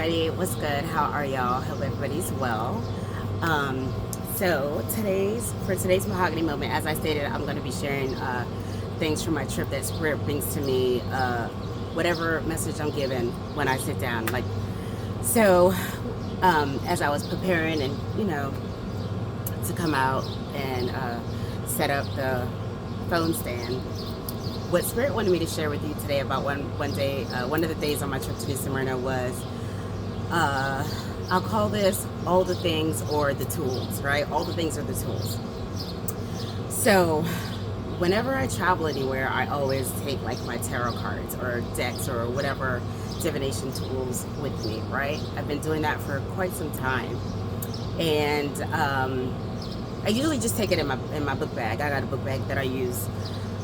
everybody, what's good? How are y'all? Hope everybody's well. So for today's Mahogany moment, as I stated, I'm going to be sharing things from my trip that Spirit brings to me, whatever message I'm given when I sit down. So, as I was preparing and to come out and set up the phone stand, what Spirit wanted me to share with you today about one day, one of the days on my trip to New Smyrna was, I'll call this all the things or the tools, right? All the things are the tools. So whenever I travel anywhere, I always take like my tarot cards or decks or whatever divination tools with me, right? I've been doing that for quite some time. And I usually just take it in my book bag. I got a book bag that I use.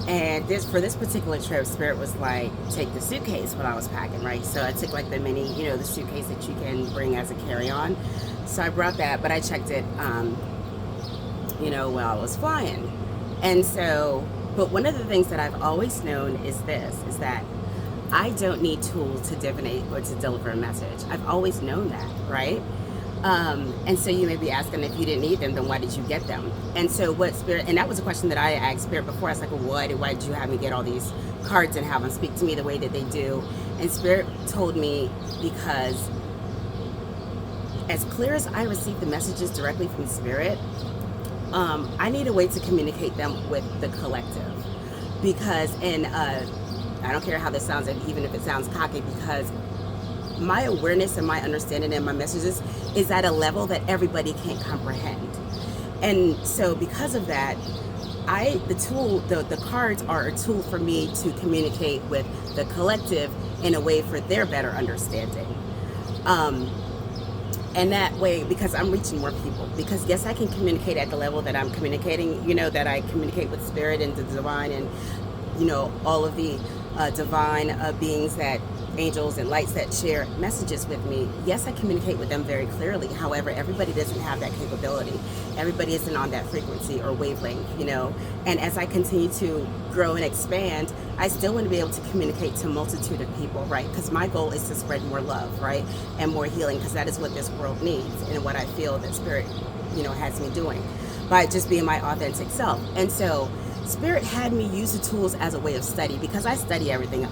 And for this particular trip, Spirit was like, take the suitcase when I was packing, right? So I took like the mini, the suitcase that you can bring as a carry-on. So I brought that, but I checked it, while I was flying. And so, but one of the things that I've always known is that I don't need tools to divinate or to deliver a message. I've always known that, right? And so you may be asking, if you didn't need them, then why did you get them? And so what Spirit, and that was a question that I asked Spirit before. I was like, well, why did you have me get all these cards and have them speak to me the way that they do? And Spirit told me, because as clear as I receive the messages directly from Spirit, I need a way to communicate them with the collective. Because, and I don't care how this sounds, even if it sounds cocky, because my awareness and my understanding and my messages is at a level that everybody can't comprehend. And so because of that, the cards are a tool for me to communicate with the collective in a way for their better understanding. And that way, because I'm reaching more people, because yes, I can communicate at the level that I'm communicating, that I communicate with Spirit and the divine and, all of the divine beings, that angels and lights that share messages with me. Yes, I communicate with them very clearly. However, everybody doesn't have that capability. Everybody isn't on that frequency or wavelength, and as I continue to grow and expand, I still want to be able to communicate to a multitude of people, right? Because my goal is to spread more love, right? And more healing, because that is what this world needs, and what I feel that Spirit, has me doing by just being my authentic self. And so Spirit had me use the tools as a way of study, because I study everything,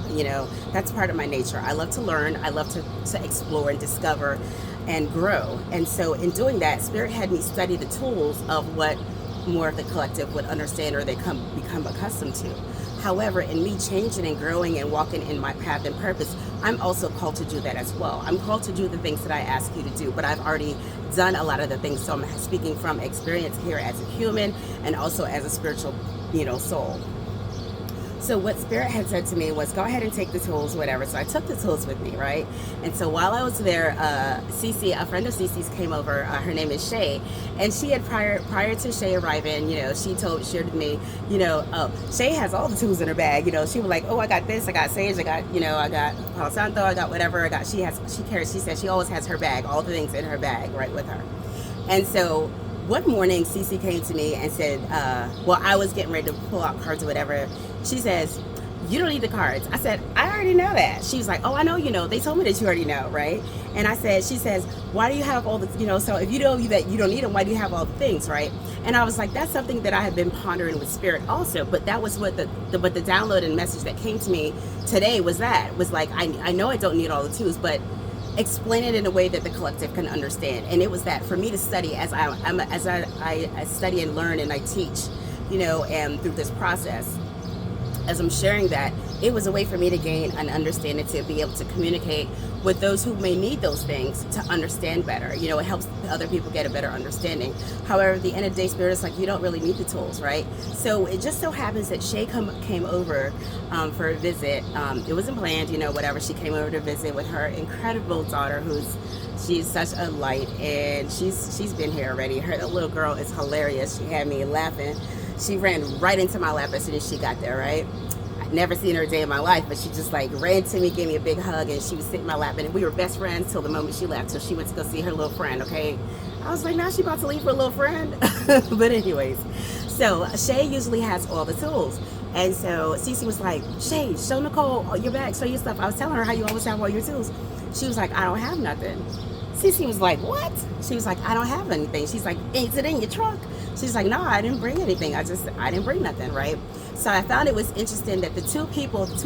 that's part of my nature. I love to learn. I love to explore and discover and grow. And so in doing that, Spirit had me study the tools of what more of the collective would understand or they become accustomed to. However, in me changing and growing and walking in my path and purpose, I'm also called to do that as well. I'm called to do the things that I ask you to do, but I've already done a lot of the things. So I'm speaking from experience here as a human and also as a spiritual, soul. So what Spirit had said to me was, go ahead and take the tools, whatever. So I took the tools with me, right? And so while I was there, Cece, a friend of Cece's, came over. Her name is Shay, and she had prior to Shay arriving, she shared with me, Shay has all the tools in her bag. She was like, oh, I got this, I got sage, I got Palo Santo, I got whatever, she said she always has her bag, all the things in her bag, right, with her. And so one morning, Cece came to me and said, I was getting ready to pull out cards or whatever. She says, you don't need the cards. I said, I already know that. She's like, oh, I know you know. They told me that you already know, right? And she says, why do you have all the, so if you know that you don't need them, why do you have all the things, right? And I was like, that's something that I had been pondering with Spirit also. But that was what the download and message that came to me today was like, I know I don't need all the tools, but explain it in a way that the collective can understand. And it was that for me to study as I study and learn and I teach, and through this process, as I'm sharing that, it was a way for me to gain an understanding, to be able to communicate with those who may need those things to understand better. It helps other people get a better understanding. However, at the end of the day, Spirit is like, you don't really need the tools, right? So it just so happens that Shay came over for a visit. It wasn't planned, whatever. She came over to visit with her incredible daughter, she's such a light, and she's been here already. The little girl is hilarious. She had me laughing. She ran right into my lap as soon as she got there, right? I'd never seen her a day in my life, but she just like ran to me, gave me a big hug, and she was sitting in my lap, and we were best friends till the moment she left, till she went to go see her little friend, okay? I was like, now she about to leave for a little friend. But anyways, so Shay usually has all the tools. And so Cece was like, Shay, show Nicole your bag, show your stuff. I was telling her how you always have all your tools. She was like, I don't have nothing. Cece was like, what? She was like, I don't have anything. She's like, is it in your trunk? She's like, no, I didn't bring anything. I didn't bring nothing, right? So I found it was interesting that the two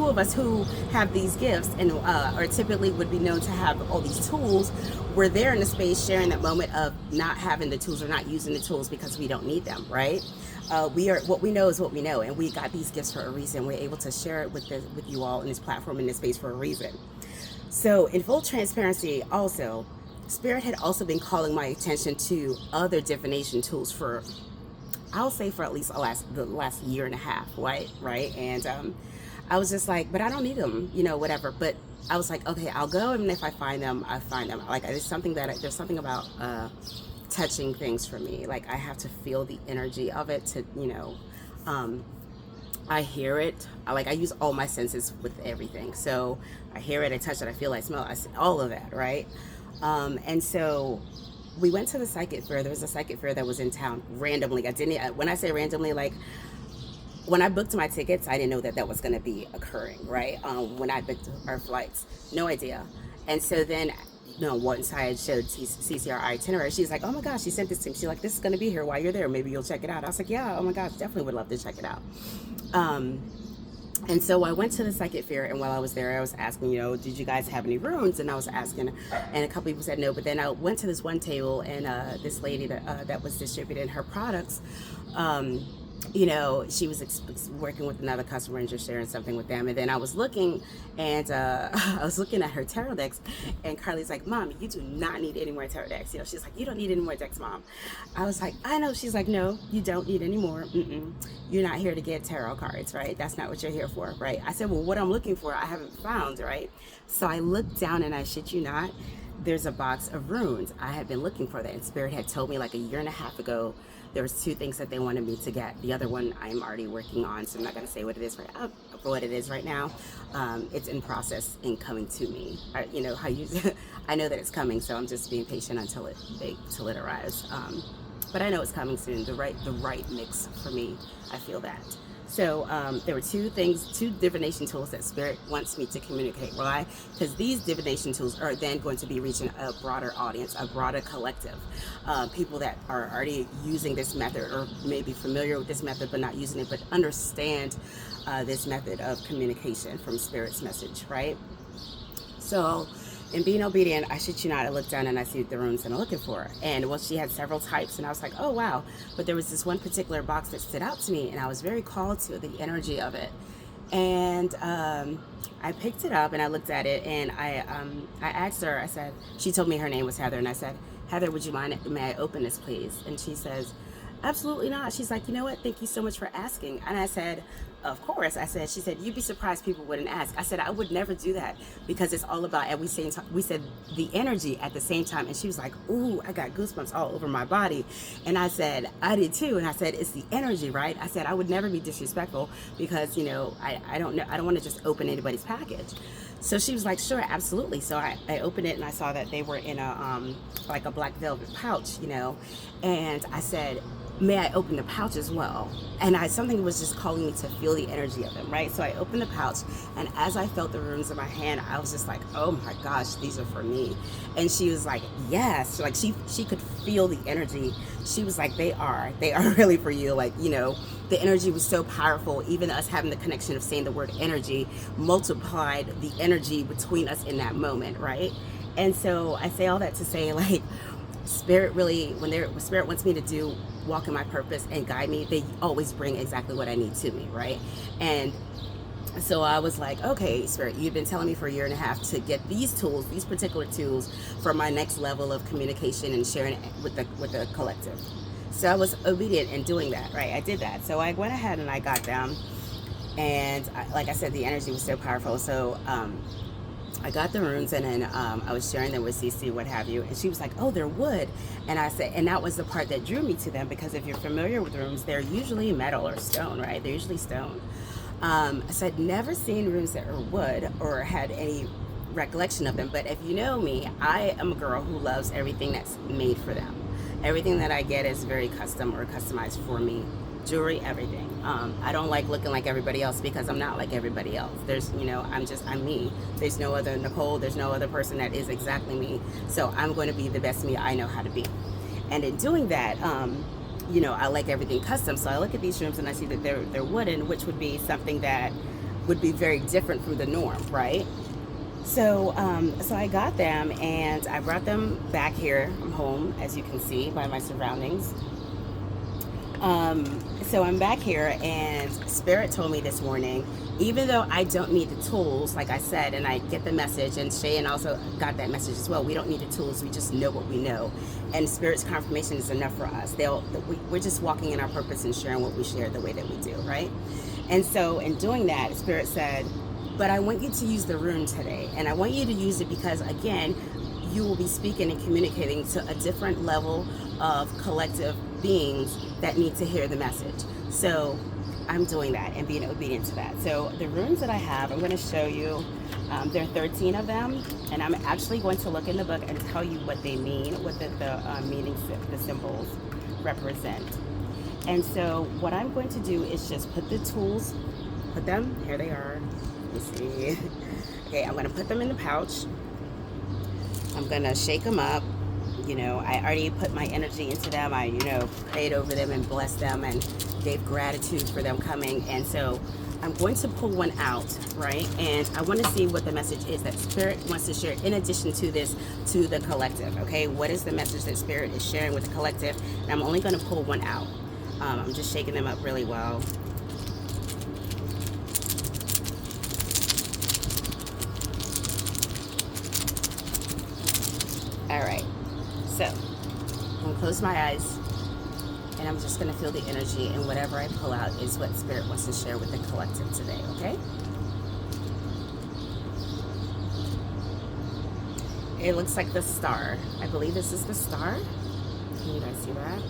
of us who have these gifts and or typically would be known to have all these tools, were there in the space sharing that moment of not having the tools or not using the tools because we don't need them, right? We are, what we know is what we know, and we got these gifts for a reason. We're able to share it with you all in this platform, in this space, for a reason. So in full transparency, also, Spirit had also been calling my attention to other divination tools for, I'll say, for at least the last year and a half, right? And I was just like, but I don't need them, whatever. But I was like, okay, I'll go, and if I find them, I find them. Like, there's something about touching things for me. Like, I have to feel the energy of it to, I hear it. I use all my senses with everything. So I hear it, I touch it, I feel it, I smell it, I see all of that, right? And so we went to the psychic fair. There was a psychic fair that was in town randomly. When I say randomly, like, when I booked my tickets, I didn't know that was going to be occurring, right? When I booked our flights, no idea. And so then, once I had showed CCR itinerary, she was like, oh my gosh, she sent this to me. She's like, this is going to be here while you're there. Maybe you'll check it out. I was like, yeah, oh my gosh, definitely would love to check it out. And so I went to the psychic fair, and while I was there, I was asking, did you guys have any runes? And I was asking, and a couple people said no. But then I went to this one table, and this lady that was distributing her products, she was working with another customer and just sharing something with them. And then I was looking, and I was looking at her tarot decks, and Carly's like, Mom, you do not need any more tarot decks. She's like, you don't need any more decks, Mom. I was like, I know. She's like, no, you don't need any more. You're not here to get tarot cards, right? That's not what you're here for, right? I said, well, what I'm looking for, I haven't found, right? So I looked down, and I shit you not, there's a box of runes. I had been looking for that, and Spirit had told me like a year and a half ago there was 2 things that they wanted me to get. The other one I'm already working on, so I'm not going to say what it is right now. It's in process in coming to me. I know that it's coming, so I'm just being patient until it arrives. But I know it's coming soon. The right mix for me. I feel that. So there were 2 divination tools that Spirit wants me to communicate. Why? Because these divination tools are then going to be reaching a broader audience, a broader collective. People that are already using this method, or maybe familiar with this method but not using it, but understand this method of communication from Spirit's message, right? So in being obedient, I shit you not, I looked down and I see the runes that I'm looking for. And well, she had several types, and I was like, oh wow. But there was this one particular box that stood out to me, and I was very called to the energy of it. And I picked it up and I looked at it, and I asked her, I said, she told me her name was Heather, and I said, Heather, would you mind, may I open this please? And she says, absolutely not. She's like, you know what, thank you so much for asking. And I said, of course. She said, you'd be surprised people wouldn't ask. I said, I would never do that, because it's all about, and we said the energy at the same time. And she was like, ooh, I got goosebumps all over my body. And I said, I did too. And I said, it's the energy, right? I said, I would never be disrespectful, because I don't know, I don't want to just open anybody's package. So she was like, sure, absolutely. So I opened it, and I saw that they were in a like a black velvet pouch, and I said, may I open the pouch as well? And something was just calling me to feel the energy of them, right? So I opened the pouch, and as I felt the runes in my hand, I was just like, oh my gosh, these are for me. And she was like, yes. Like she could feel the energy. She was like, they are really for you. Like, the energy was so powerful. Even us having the connection of saying the word energy multiplied the energy between us in that moment, right? And so I say all that to say, like, Spirit really, when Spirit wants me to walk in my purpose and guide me, they always bring exactly what I need to me, right? And so I was like, okay, Spirit, you've been telling me for a year and a half to get these particular tools for my next level of communication and sharing with the collective. So I was obedient in doing that, right? I did that. So I went ahead and I got them, and like I said, the energy was so powerful. So I got the runes, and then I was sharing them with Cece, what have you, and she was like, oh, they're wood. And I said, and that was the part that drew me to them, because if you're familiar with runes, they're usually metal or stone, right? They're usually stone. So I'd never seen runes that are wood or had any recollection of them, but if you know me, I am a girl who loves everything that's made for them. Everything that I get is very custom or customized for me. jewelry, everything. I don't like looking like everybody else because I'm not like everybody else. There's, I'm me. There's no other Nicole. There's no other person that is exactly me. So I'm going to be the best me I know how to be. And in doing that, I like everything custom. So I look at these rooms and I see that they're wooden, which would be something that would be very different from the norm, right? So, so I got them and I brought them back here. I'm home, as you can see by my surroundings. So I'm back here, and Spirit told me this morning, even though I don't need the tools, like I said, and I get the message, and Shayan also got that message as well. We don't need the tools. We just know what we know, and Spirit's confirmation is enough for us. We're just walking in our purpose and sharing what we share the way that we do, right? And so in doing that, Spirit said, but I want you to use the room today, and I want you to use it because, again, you will be speaking and communicating to a different level of collective beings that need to hear the message. So I'm doing that and being obedient to that. So the runes that I have, I'm going to show you. There are 13 of them, and I'm actually going to look in the book and tell you what they mean, what the meanings, the symbols represent. And so what I'm going to do is just put the tools, put them, here they are. Let me see. Okay, I'm going to put them in the pouch. I'm going to shake them up. I already put my energy into them. I, prayed over them and blessed them and gave gratitude for them coming. And so I'm going to pull one out, right? And I want to see what the message is that Spirit wants to share in addition to this, to the collective, okay? What is the message that Spirit is sharing with the collective? And I'm only going to pull one out. I'm just shaking them up really well. All right. So, I'm going to close my eyes, and I'm just going to feel the energy, and whatever I pull out is what Spirit wants to share with the collective today, okay? It looks like the star. I believe this is the star. Can you guys see that?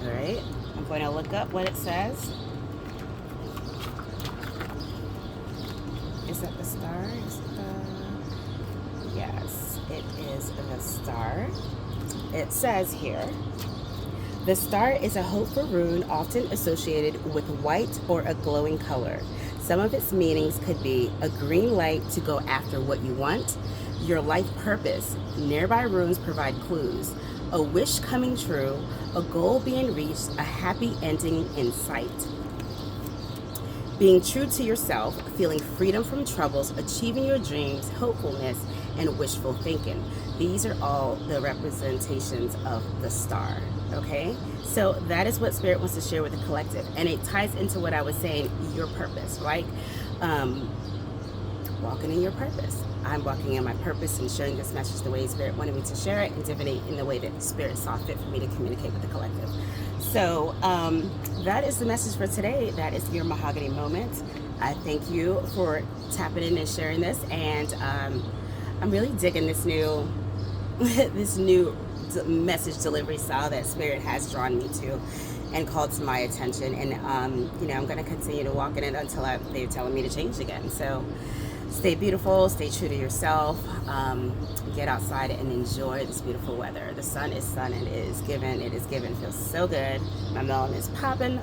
All right. I'm going to look up what it says. Is that the star? Is it the... Yes, it is the star. It says here, the star is a hopeful rune often associated with white or a glowing color. Some of its meanings could be a green light to go after what you want, your life purpose. Nearby runes provide clues. A wish coming true, a goal being reached, a happy ending in sight. Being true to yourself, feeling freedom from troubles, achieving your dreams, hopefulness, and wishful thinking. These are all the representations of the star, okay? So that is what Spirit wants to share with the collective. And it ties into what I was saying, your purpose, right? Walking in your purpose. I'm walking in my purpose and sharing this message the way Spirit wanted me to share it, and divinate in the way that Spirit saw fit for me to communicate with the collective. So that is the message for today. That is your Mahogany moment. I thank you for tapping in and sharing this, and I'm really digging this new message delivery style that Spirit has drawn me to and called to my attention. And I'm going to continue to walk in it until they're telling me to change again. So stay beautiful, stay true to yourself, get outside and enjoy this beautiful weather. The sun is sun, and it is given. It feels so good. My melanin is popping,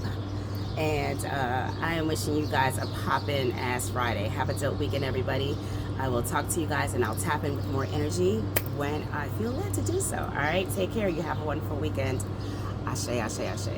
and I am wishing you guys a poppin' ass Friday. Have a dope weekend, everybody. I will talk to you guys, and I'll tap in with more energy when I feel led to do so. All right, take care. You have a wonderful weekend. Ashe, ashe, ashe.